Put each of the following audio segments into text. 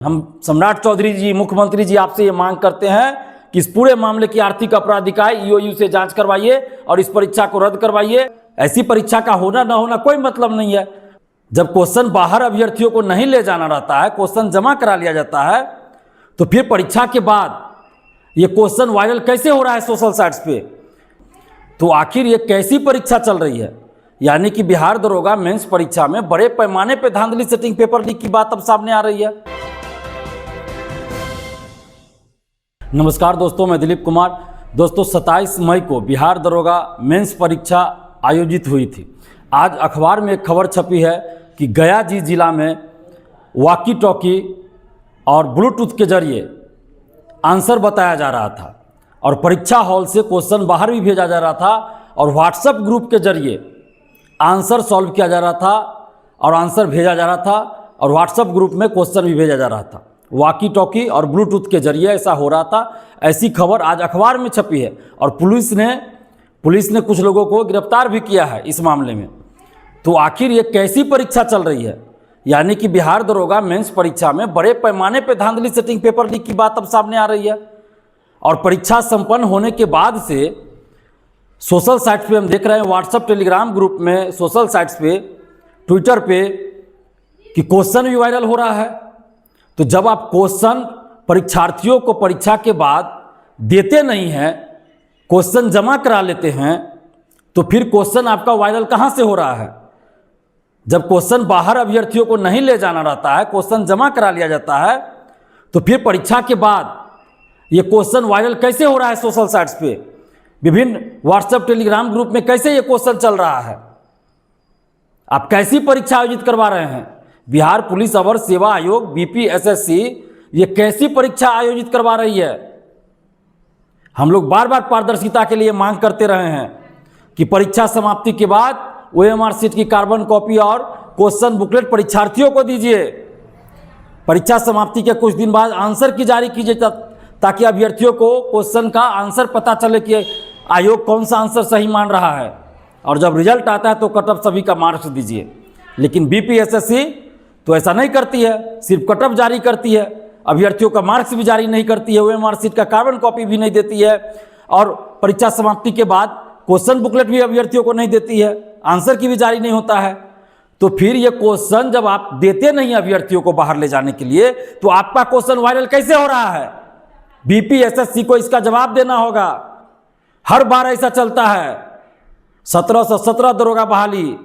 हम सम्राट चौधरी जी, मुख्यमंत्री जी, आपसे ये मांग करते हैं कि इस पूरे मामले की आर्थिक अपराध इकाई ईओयू से जांच करवाइए और इस परीक्षा को रद्द करवाइए। ऐसी परीक्षा का होना ना होना कोई मतलब नहीं है। जब क्वेश्चन बाहर अभ्यर्थियों को नहीं ले जाना रहता है, क्वेश्चन जमा करा लिया जाता है, तो फिर परीक्षा के बाद ये क्वेश्चन वायरल कैसे हो रहा है सोशल साइट्स पे? तो आखिर ये कैसी परीक्षा चल रही है? यानी कि बिहार दरोगा मेंस परीक्षा में बड़े पैमाने पे धांधली सेटिंग, पेपर लीक की बात अब सामने आ रही है। नमस्कार दोस्तों, मैं दिलीप कुमार। दोस्तों, 27 मई को बिहार दरोगा मेंस परीक्षा आयोजित हुई थी। आज अखबार में एक खबर छपी है कि गया जिला में वॉकी टॉकी और ब्लूटूथ के जरिए आंसर बताया जा रहा था और परीक्षा हॉल से क्वेश्चन बाहर भी भेजा जा रहा था और व्हाट्सएप ग्रुप के जरिए आंसर सॉल्व किया जा रहा था और आंसर भेजा जा रहा था और व्हाट्सएप ग्रुप में क्वेश्चन भी भेजा जा रहा था। वॉकी टॉकी और ब्लूटूथ के जरिए ऐसा हो रहा था। ऐसी खबर आज अखबार में छपी है और पुलिस ने कुछ लोगों को गिरफ्तार भी किया है इस मामले में। तो आखिर ये कैसी परीक्षा चल रही है? यानी कि बिहार दरोगा मेंस परीक्षा में बड़े पैमाने पे धांधली सेटिंग, पेपर लीक की बात अब सामने आ रही है। और परीक्षा संपन्न होने के बाद से सोशल साइट्स पे हम देख रहे हैं, व्हाट्सएप, टेलीग्राम ग्रुप में, सोशल साइट्स पे, ट्विटर पे कि क्वेश्चन भी वायरल हो रहा है। तो जब आप क्वेश्चन परीक्षार्थियों को परीक्षा के बाद देते नहीं हैं, क्वेश्चन जमा करा लेते हैं, तो फिर क्वेश्चन आपका वायरल कहाँ से हो रहा है? जब क्वेश्चन बाहर अभ्यर्थियों को नहीं ले जाना रहता है, क्वेश्चन जमा करा लिया जाता है, तो फिर परीक्षा के बाद ये क्वेश्चन वायरल कैसे हो रहा है सोशल साइट्स पे? विभिन्न व्हाट्सएप, टेलीग्राम ग्रुप में कैसे ये क्वेश्चन चल रहा है? आप कैसी परीक्षा आयोजित करवा रहे हैं? बिहार पुलिस अवर सेवा आयोग बीपीएसएससी ये कैसी परीक्षा आयोजित करवा रही है? हम लोग बार बार पारदर्शिता के लिए मांग करते रहे हैं कि परीक्षा समाप्ति के बाद ओएमआर शीट की कार्बन कॉपी और क्वेश्चन बुकलेट परीक्षार्थियों को दीजिए। परीक्षा समाप्ति के कुछ दिन बाद आंसर की जारी कीजिए ताकि अभ्यर्थियों को क्वेश्चन का आंसर पता चले कि आयोग कौन सा आंसर सही मान रहा है। और जब रिजल्ट आता है तो कटअप सभी का मार्क्स दीजिए। लेकिन बीपीएसएससी तो ऐसा नहीं करती है, सिर्फ कटअप जारी करती है, अभ्यर्थियों का मार्क्स भी जारी नहीं करती है, ओएमआर शीट का कार्बन कॉपी भी नहीं देती है और परीक्षा समाप्ति के बाद क्वेश्चन बुकलेट भी अभ्यर्थियों को नहीं देती है, आंसर की भी जारी नहीं होता है। तो फिर ये क्वेश्चन जब आप देते नहीं अभ्यर्थियों को बाहर ले जाने के लिए, तो आपका क्वेश्चन वायरल कैसे हो रहा है? बीपीएसएससी को इसका जवाब देना होगा। हर बार ऐसा चलता है। 1717 दरोगा बहाली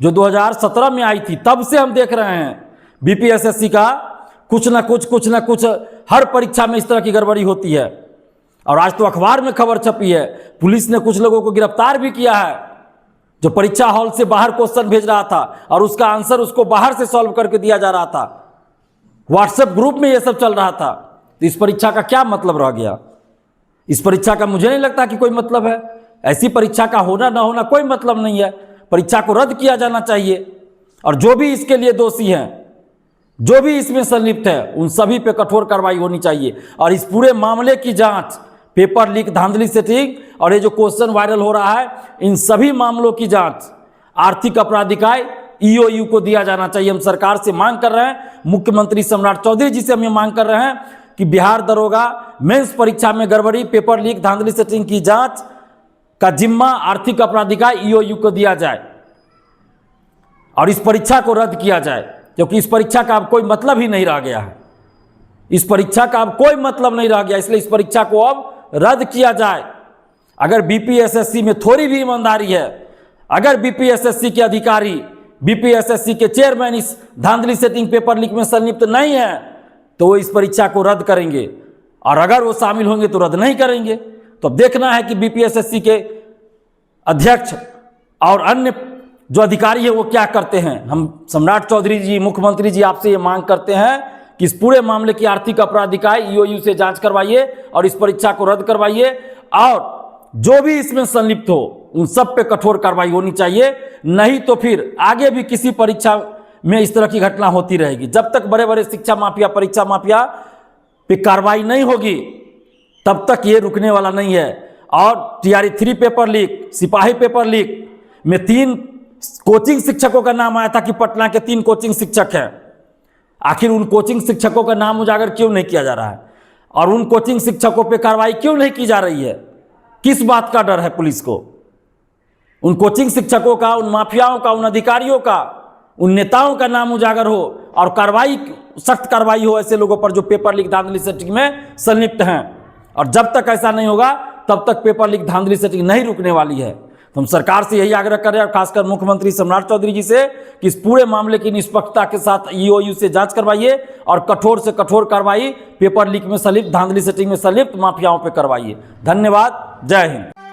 जो 2017 में आई थी, तब से हम देख रहे हैं बीपीएसएससी का कुछ ना कुछ हर परीक्षा में इस तरह की गड़बड़ी होती है। और आज तो अखबार में खबर छपी है, पुलिस ने कुछ लोगों को गिरफ्तार भी किया है जो परीक्षा हॉल से बाहर क्वेश्चन भेज रहा था और उसका आंसर उसको बाहर से सॉल्व करके दिया जा रहा था। व्हाट्सएप ग्रुप में यह सब चल रहा था। तो इस परीक्षा का क्या मतलब रह गया? इस परीक्षा का मुझे नहीं लगता कि कोई मतलब है। ऐसी परीक्षा का होना ना होना कोई मतलब नहीं है। परीक्षा को रद्द किया जाना चाहिए और जो भी इसके लिए दोषी हैं, जो भी इसमें संलिप्त है, उन सभी पे कठोर कार्रवाई होनी चाहिए। और इस पूरे मामले की जांच, पेपर लीक, धांधली सेटिंग और ये जो क्वेश्चन वायरल हो रहा है, इन सभी मामलों की जांच आर्थिक अपराध इकाई ईओयू को दिया जाना चाहिए। हम सरकार से मांग कर रहे हैं, मुख्यमंत्री सम्राट चौधरी जी से हम ये मांग कर रहे हैं कि बिहार दरोगा मेंस परीक्षा में गड़बड़ी, पेपर लीक, धांधली सेटिंग की जांच का जिम्मा आर्थिक अपराध इकाई ईओयू को दिया जाए और इस परीक्षा को रद्द किया जाए, क्योंकि इस परीक्षा का अब कोई मतलब ही नहीं रह गया है। इस परीक्षा का अब कोई मतलब नहीं रह गया, इसलिए इस परीक्षा को अब रद्द किया जाए। अगर बीपीएसएससी में थोड़ी भी ईमानदारी है, अगर बीपीएसएससी के अधिकारी, बीपीएसएससी के चेयरमैन इस धांधली सेटिंग, पेपर लीक में संलिप्त नहीं है, तो वो इस परीक्षा को रद्द करेंगे और अगर वो शामिल होंगे तो रद्द नहीं करेंगे। तो अब देखना है कि बीपीएसएससी के अध्यक्ष और अन्य जो अधिकारी है वो क्या करते हैं। हम सम्राट चौधरी जी, मुख्यमंत्री जी, आपसे ये मांग करते हैं कि इस पूरे मामले की आर्थिक अपराध इकाई ईओयू से जांच करवाइए और इस परीक्षा को रद्द करवाइए और जो भी इसमें संलिप्त हो उन सब पे कठोर कार्रवाई होनी चाहिए। नहीं तो फिर आगे भी किसी परीक्षा में इस तरह की घटना होती रहेगी। जब तक बड़े बड़े शिक्षा माफिया, परीक्षा माफिया पे कार्रवाई नहीं होगी, तब तक ये रुकने वाला नहीं है। और टीआरई 3 पेपर लीक, सिपाही पेपर लीक में 3 कोचिंग शिक्षकों का नाम आया था कि पटना के 3 कोचिंग शिक्षक हैं। आखिर उन कोचिंग शिक्षकों का नाम उजागर क्यों नहीं किया जा रहा है और उन कोचिंग शिक्षकों पे कार्रवाई क्यों नहीं की जा रही है? किस बात का डर है पुलिस को? उन कोचिंग शिक्षकों का, उन माफियाओं का, उन अधिकारियों का, उन नेताओं का नाम उजागर हो और कार्रवाई, सख्त कार्रवाई हो ऐसे लोगों पर जो पेपर लीक धांधली सेटिंग में संलिप्त हैं। और जब तक ऐसा नहीं होगा तब तक पेपर लीक धांधली सेटिंग नहीं रुकने वाली है। तो हम सरकार से यही आग्रह कर रहे हैं, खासकर मुख्यमंत्री सम्राट चौधरी जी से, कि इस पूरे मामले की निष्पक्षता के साथ ईओयू से जांच करवाइए और कठोर से कठोर कार्रवाई पेपर लीक में संलिप्त, धांधली सेटिंग में संलिप्त माफियाओं पर करवाइए। धन्यवाद। जय हिंद।